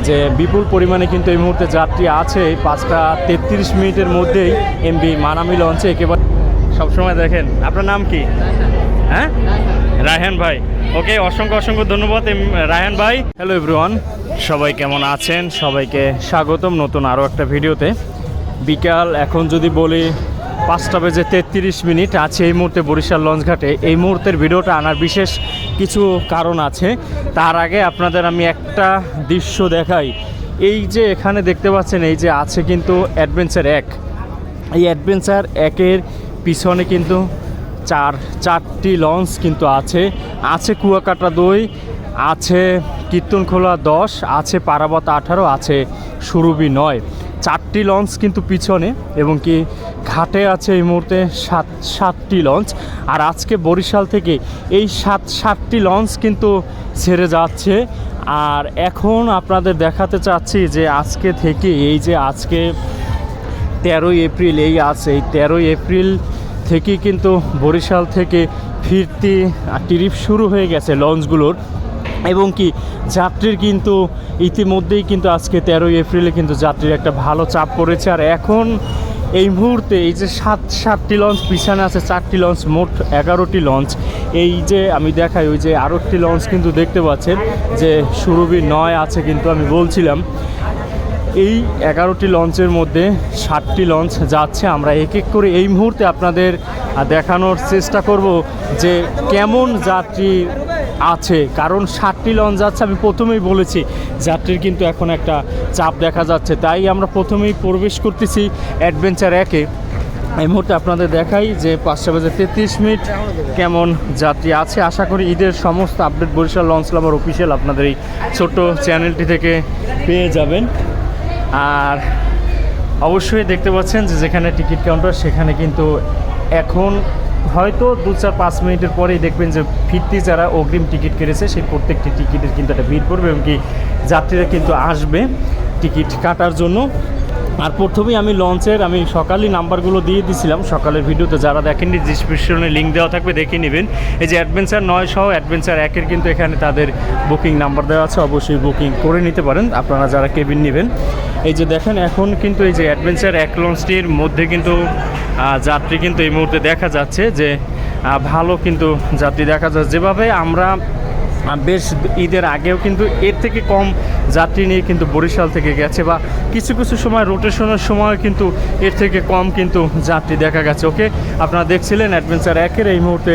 যে বিপুল পরিমাণে কিন্তু এই মুহূর্তে যাত্রী আছে। 5:33 মধ্যেই এমভি মানামি লঞ্চে একেবারে সবসময় দেখেন। আপনার নাম কি? হ্যাঁ, রায়হান ভাই। ওকে, অসংখ্য ধন্যবাদ রায়হান ভাই। হ্যালো এভরিওয়ান, সবাই কেমন আছেন? সবাইকে স্বাগতম নতুন আরও একটা ভিডিওতে। বিকাল এখন যদি বলি 5:33 আছে এই মুহূর্তে বরিশাল লঞ্চঘাটে। এই মুহূর্তের ভিডিওটা আনার বিশেষ কিছু কারণ আছে। তার আগে আপনাদের আমি একটা দৃশ্য দেখাই। এই যে এখানে দেখতে পাচ্ছেন, এই যে আছে কিন্তু অ্যাডভেঞ্চার 1। এই অ্যাডভেঞ্চার 1-এর পিছনে কিন্তু চারটি লঞ্চ কিন্তু আছে কুয়াকাটা 2, আছে কীর্তনখোলা 10, আছে পারাবত 18, আছে সুরভি 9। 4টি লঞ্চ কিন্তু পিছনে, এবং কি ঘাটে আছে এই মুহূর্তে সাতটি লঞ্চ। আর আজকে বরিশাল থেকে এই সাতটি লঞ্চ কিন্তু ছেড়ে যাচ্ছে। আর এখন আপনাদের দেখাতে চাচ্ছি যে আজকে থেকে, এই যে আজকে 13ই এপ্রিল, এই 13ই এপ্রিল থেকে কিন্তু বরিশাল থেকে ফিরতি ট্রিপ শুরু হয়ে গেছে লঞ্চগুলোর। এবং কি যাত্রীর কিন্তু ইতিমধ্যেই কিন্তু আজকে 13ই এপ্রিলে কিন্তু যাত্রীর একটা ভালো চাপ পড়েছে। আর এখন এই মুহূর্তে এই যে সাতটি লঞ্চ পিছনে আছে, 4টি লঞ্চ, মোট 11টি লঞ্চ। এই যে আমি দেখাই, ওই যে আরও একটি লঞ্চ কিন্তু দেখতে পাচ্ছেন যে সুরভি 9 আছে। কিন্তু আমি বলছিলাম এই 11টি লঞ্চের মধ্যে 7টি লঞ্চ যাচ্ছে। আমরা এক এক করে এই মুহূর্তে আপনাদের দেখানোর চেষ্টা করব যে কেমন যাত্রী আছে। কারণ 7টি লঞ্চ যাচ্ছে, আমি প্রথমেই বলেছি যাত্রীর কিন্তু এখন একটা চাপ দেখা যাচ্ছে। তাই আমরা প্রথমেই প্রবেশ করতেছি অ্যাডভেঞ্চার 1-এ। এই মুহূর্তে আপনাদের দেখাই যে 5:33 কেমন যাত্রী আছে। আশা করি ঈদের সমস্ত আপডেট বরিশাল লঞ্চ ক্লাবের অফিসিয়াল আপনাদের এই ছোট্ট চ্যানেলটি থেকে পেয়ে যাবেন। আর অবশ্যই দেখতে পাচ্ছেন যে যেখানে টিকিট কাউন্টার, সেখানে কিন্তু এখন হয়তো 2-4-5 মিনিটের পরেই দেখবেন যে ফিরতি যারা অগ্রিম টিকিট কেটেছে সেই প্রত্যেকটি টিকিটের কিন্তু একটা ভিড় পড়বে, এবং কি যাত্রীরা কিন্তু আসবে টিকিট কাটার জন্য। আর প্রথমেই আমি সকালেই নাম্বারগুলো দিয়ে দিয়েছিলাম সকালের ভিডিওতে, যারা দেখেননি ডিসক্রিপশনে লিঙ্ক দেওয়া থাকবে, দেখে নেবেন। এই যে অ্যাডভেঞ্চার 9 সহ অ্যাডভেঞ্চার 1-এর কিন্তু এখানে তাদের বুকিং নাম্বার দেওয়া আছে, অবশ্যই বুকিং করে নিতে পারেন আপনারা যারা কেবিন নেবেন। এই যে দেখেন এখন কিন্তু এই যে অ্যাডভেঞ্চার 1 লঞ্চটির মধ্যে কিন্তু যাত্রী কিন্তু এই মুহূর্তে দেখা যাচ্ছে যে ভালো কিন্তু যাত্রী দেখা যাচ্ছে। যেভাবে আমরা বেশ ঈদের আগেও কিন্তু এর থেকে কম যাত্রী নিয়ে কিন্তু বরিশাল থেকে গেছে, বা কিছু সময় রোটেশনের সময় কিন্তু এর থেকে কম কিন্তু যাত্রী দেখা গেছে। ওকে, আপনারা দেখছিলেন অ্যাডভেঞ্চার 1-এর এই মুহূর্তে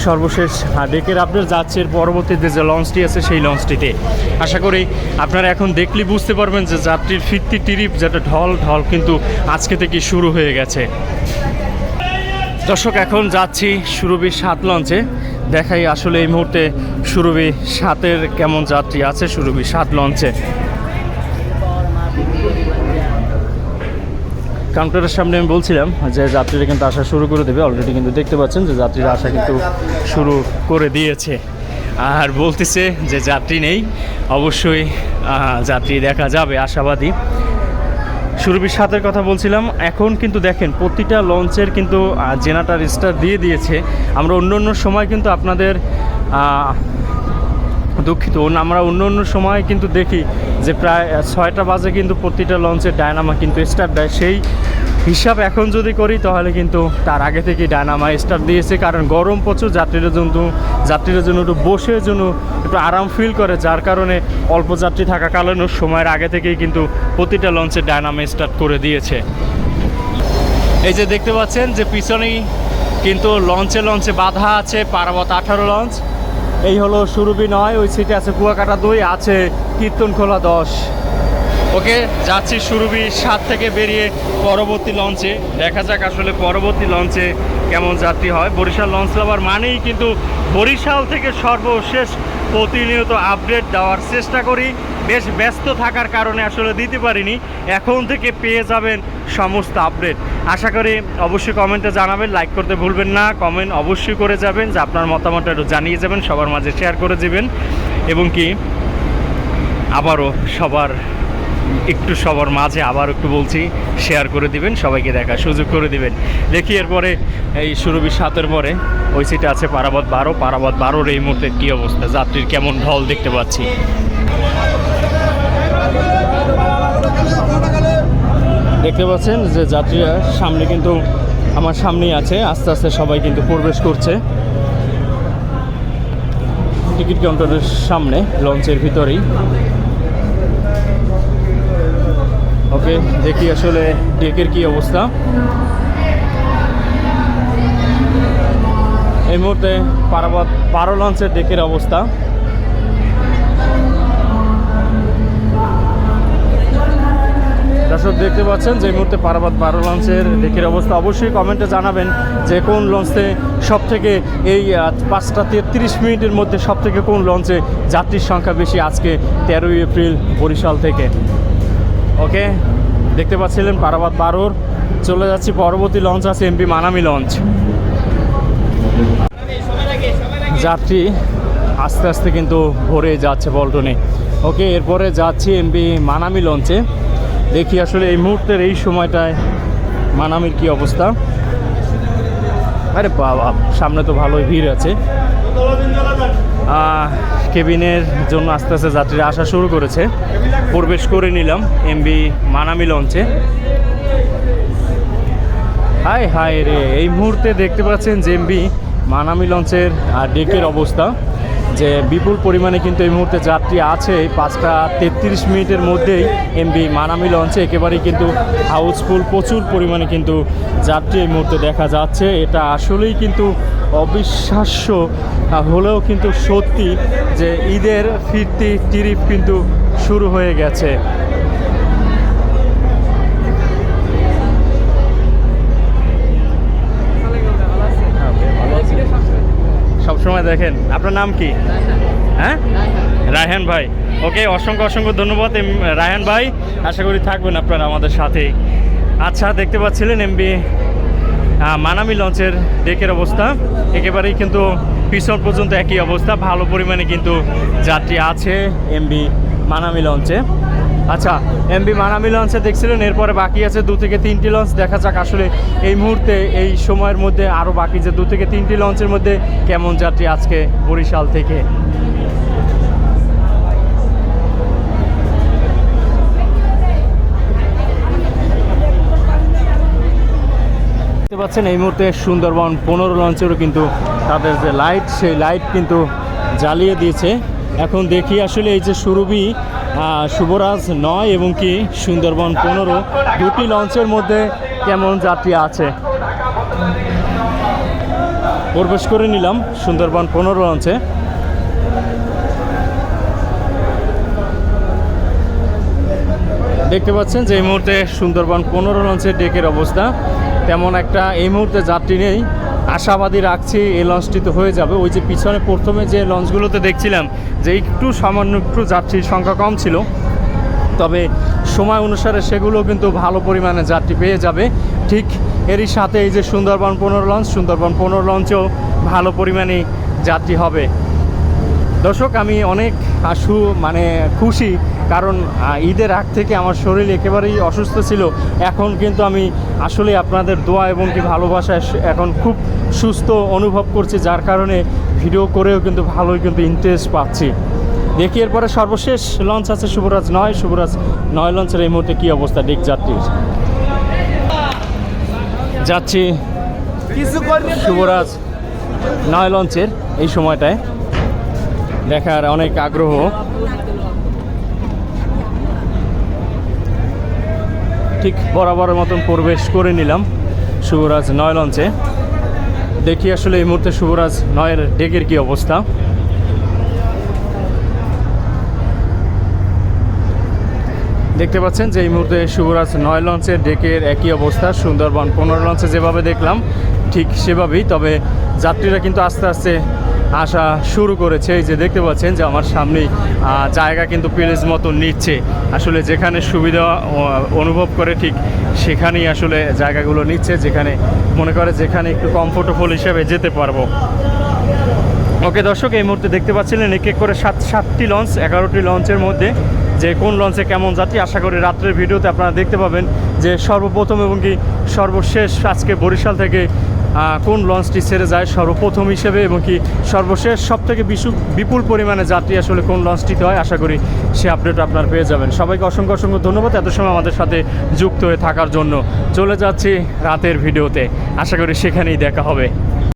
সর্বশেষ ডেকের আপডেট যাচ্ছে। এর পরবর্তীতে যে লঞ্চটি আছে সেই লঞ্চটিতে আশা করি আপনারা এখন দেখলেই বুঝতে পারবেন যে যাত্রীর ফিরতি ট্রিপ যেটা ঢল কিন্তু আজকে থেকে শুরু হয়ে গেছে। দর্শক, এখন যাচ্ছি সুরভি 7 লঞ্চে। দেখাই আসলে এই মুহূর্তে সুরভি 7-এর কেমন যাত্রী আছে সুরভি 7 লঞ্চে। কাউন্টারের সামনে আমি বলছিলাম যে যাত্রীরা কিন্তু আসা শুরু করে দেবে। অলরেডি কিন্তু দেখতে পাচ্ছেন যে যাত্রীরা আসা কিন্তু শুরু করে দিয়েছে। আর বলতেছে যে যাত্রী নেই, অবশ্যই যাত্রী দেখা যাবে, আশাবাদী। সুরভি 7-এর কথা বলছিলাম। এখন কিন্তু দেখেন প্রতিটা লঞ্চের কিন্তু জেনারেটর স্টার্ট দিয়ে দিয়েছে। আমরা অন্য সময় কিন্তু আপনাদের আমরা অন্য সময় কিন্তু দেখি যে প্রায় 6টা বাজে কিন্তু প্রতিটা লঞ্চের ডায়নামা কিন্তু স্টার্ট দেয়। সেই হিসাব এখন যদি করি তাহলে কিন্তু তার আগে থেকেই ডায়নামা স্টার্ট দিয়েছে। কারণ গরম প্রচুর, যাত্রীরা জন্য একটু বসে জন্য একটু আরাম ফিল করে, যার কারণে অল্প যাত্রী থাকা কারণেও সময়ের আগে থেকেই কিন্তু প্রতিটা লঞ্চের ডায়নামা স্টার্ট করে দিয়েছে। এই যে দেখতে পাচ্ছেন যে পিছনেই কিন্তু লঞ্চে বাধা আছে পারাবত 18 লঞ্চ। এই হলো সুরভি 9, ওই সিটে আছে কুয়াকাটা 2, আছে কীর্তনখোলা 10। ওকে, যাচ্ছি সুরভি 7 থেকে বেরিয়ে পরবর্তী লঞ্চে। দেখা যাক আসলে পরবর্তী লঞ্চে কেমন যাত্রী হয়। বরিশাল লঞ্চ লাভার মানেই কিন্তু বরিশাল থেকে সর্বশেষ প্রতিনিয়ত আপডেট দেওয়ার চেষ্টা করি। বেশ ব্যস্ত থাকার কারণে আসলে দিতে পারিনি, এখন থেকে পেয়ে যাবেন সমস্ত আপডেট। আশা করি অবশ্যই কমেন্টে জানাবেন, লাইক করতে ভুলবেন না, কমেন্ট অবশ্যই করে যাবেন, যে আপনার মতামতটা একটু জানিয়ে যাবেন, সবার মাঝে শেয়ার করে দেবেন, এবং কি আবারও সবার মাঝে আবার একটু বলছি শেয়ার করে দিবেন, সবাইকে দেখার সুযোগ করে দিবেন। দেখি এরপরে এই সুরভি 7-এর পরে ওই সিটে আছে পারাবত 12 এই মুহূর্তে কী অবস্থা, যাত্রীর কেমন ঢল দেখতে পাচ্ছি। দেখতে পাচ্ছেন যে যাত্রীরা সামনে কিন্তু আমার সামনেই আছে, আস্তে আস্তে সবাই কিন্তু প্রবেশ করছে টিকিট কাউন্টারের সামনে লঞ্চের ভিতরেই। ওকে, দেখি আসলে ডেকের কি অবস্থা। এই মুহূর্তে পারাবত 12 লঞ্চের ডেকের অবস্থা। দর্শক দেখতে পাচ্ছেন যে এই মুহূর্তে পারাবত 12 লঞ্চের ডেকের অবস্থা। অবশ্যই কমেন্টে জানাবেন যে কোন লঞ্চে সব থেকে এই 5টা 33 মিনিটের মধ্যে সব থেকে কোন লঞ্চে যাত্রীর সংখ্যা বেশি আজকে 13 এপ্রিল বরিশাল থেকে। ওকে, দেখতে পাচ্ছিলেন পারাবত 12। চলে যাচ্ছি পরবর্তী লঞ্চ আছে এমবি মানামি লঞ্চ। যাত্রী আস্তে আস্তে কিন্তু ভরে যাচ্ছে পল্টনে। ওকে, এরপরে যাচ্ছি এমবি মানামি লঞ্চে। দেখি আসলে এই মুহূর্তের এই সময়টায় মানামির কি অবস্থা। আরে বাবা, সামনে তো ভালোই ভিড় আছে। কেবিনের জন্য আস্তে আস্তে যাত্রীরা আসা শুরু করেছে। প্রবেশ করে নিলাম এমবি মানামি লঞ্চে। হায় হায় রে, এই মুহূর্তে দেখতে পাচ্ছেন যে এমবি মানামি লঞ্চের ডেকের অবস্থা, যে বিপুল পরিমাণে কিন্তু এই মুহূর্তে যাত্রী আছে। 5টা 33 মিনিটের মধ্যেই এমবি মানামি লঞ্চে একেবারেই কিন্তু হাউসফুল, প্রচুর পরিমাণে কিন্তু যাত্রী এই মুহূর্তে দেখা যাচ্ছে। এটা আসলেই কিন্তু অবিশ্বাস্য হলেও কিন্তু সত্যি যে ঈদের ফিরতি ট্রিপ কিন্তু শুরু হয়ে গেছে। সবসময় দেখেন। আপনার নাম কি? হ্যাঁ, রায়হান ভাই। ওকে, অসংখ্য অসংখ্য ধন্যবাদ রায়হান ভাই। আশা করি থাকবেন আপনারা আমাদের সাথেই। আচ্ছা, দেখতে পাচ্ছিলেন এমবি মানামি লঞ্চের ডেকের অবস্থা। একেবারেই কিন্তু পিছন পর্যন্ত একই অবস্থা, ভালো পরিমাণে কিন্তু যাত্রী আছে এমবি মানামি লঞ্চে। আচ্ছা, এমবি মানামি লঞ্চে দেখছিলেন, এরপরে বাকি আছে 2 থেকে 3টি লঞ্চ। দেখা যাক আসলে এই মুহূর্তে এই সময়ের মধ্যে আরও বাকি যে 2 থেকে 3টি লঞ্চের মধ্যে কেমন যাত্রী আজকে বরিশাল থেকে। দেখতে পাচ্ছেন এই মুহূর্তে সুন্দরবন 15 লঞ্চেরও কিন্তু তাদের যে লাইট, সেই লাইট কিন্তু জ্বালিয়ে দিয়েছে। এখন দেখি আসলে এই যে সুরভি, শুভরাজ 9 এবং কি সুন্দরবন 15, 2টি লঞ্চের মধ্যে কেমন যাত্রী আছে। প্রবেশ করে নিলাম সুন্দরবন 15 লঞ্চে। দেখতে পাচ্ছেন যে এই মুহূর্তে সুন্দরবন 15 লঞ্চের ডেকের অবস্থা। তেমন একটা এই মুহূর্তে যাত্রী নেই। আশাবাদী রাখছি এই লঞ্চটি তো হয়ে যাবে। ওই যে পিছনে প্রথমে যে লঞ্চগুলোতে দেখছিলাম যে একটু সামান্য একটু যাত্রীর সংখ্যা কম ছিল, তবে সময় অনুসারে সেগুলো কিন্তু ভালো পরিমাণে যাত্রী পেয়ে যাবে। ঠিক এরই সাথে এই যে সুন্দরবন 15 লঞ্চ, সুন্দরবন 15 লঞ্চেও ভালো পরিমাণে যাত্রী হবে। দর্শক, আমি অনেক খুশি, কারণ ঈদের আগ থেকে আমার শরীর একেবারেই অসুস্থ ছিল। এখন কিন্তু আমি আসলে আপনাদের দোয়া এবং কি ভালোবাসায় এখন খুব সুস্থ অনুভব করছি, যার কারণে ভিডিও করেও কিন্তু ভালোই কিন্তু ইন্টারেস্ট পাচ্ছি। দেখি এরপরে সর্বশেষ লঞ্চ আছে শুভরাজ 9। শুভরাজ 9 লঞ্চের এই মুহূর্তে কী অবস্থা ডেক যাত্রীর। যাচ্ছি শুভরাজ 9 লঞ্চের এই সময়টায়, দেখার অনেক আগ্রহ। ঠিক বরাবরের মতন প্রবেশ করে নিলাম শুভরাজ 9 লঞ্চে। দেখি আসলে এই মুহূর্তে শুভরাজ 9-এর ডেকের কী অবস্থা। দেখতে পাচ্ছেন যে এই মুহূর্তে শুভরাজ 9 লঞ্চের ডেকের একই অবস্থা। সুন্দরবন 15 লঞ্চে যেভাবে দেখলাম ঠিক সেভাবেই, তবে যাত্রীরা কিন্তু আস্তে আস্তে আসা শুরু করেছে। এই যে দেখতে পাচ্ছেন যে আমার সামনেই জায়গা কিন্তু প্লেস মতো নিচ্ছে। আসলে যেখানে সুবিধা অনুভব করে ঠিক সেখানেই আসলে জায়গাগুলো নিচ্ছে, যেখানে মনে করে যেখানে একটু কমফোর্টেবল হিসেবে যেতে পারবো। ওকে দর্শক, এই মুহূর্তে দেখতে পাচ্ছিলেন এক এক করে 7টি লঞ্চ, 11টি লঞ্চের মধ্যে যে কোন লঞ্চে কেমন যাত্রী। আশা করি রাত্রের ভিডিওতে আপনারা দেখতে পাবেন যে সর্বপ্রথম এবং কি সর্বশেষ আজকে বরিশাল থেকে কোন লঞ্চটি ছেড়ে যায় সর্বপ্রথম হিসেবে এবং কি সর্বশেষ সবথেকে বিপুল পরিমাণে যাত্রী আসলে কোন লঞ্চটিতে হয়, আশা করি সে আপডেট আপনার পেয়ে যাবেন। সবাইকে অসংখ্য অসংখ্য ধন্যবাদ এত সময় আমাদের সাথে যুক্ত হয়ে থাকার জন্য। চলে যাচ্ছি রাতের ভিডিওতে, আশা করি সেখানেই দেখা হবে।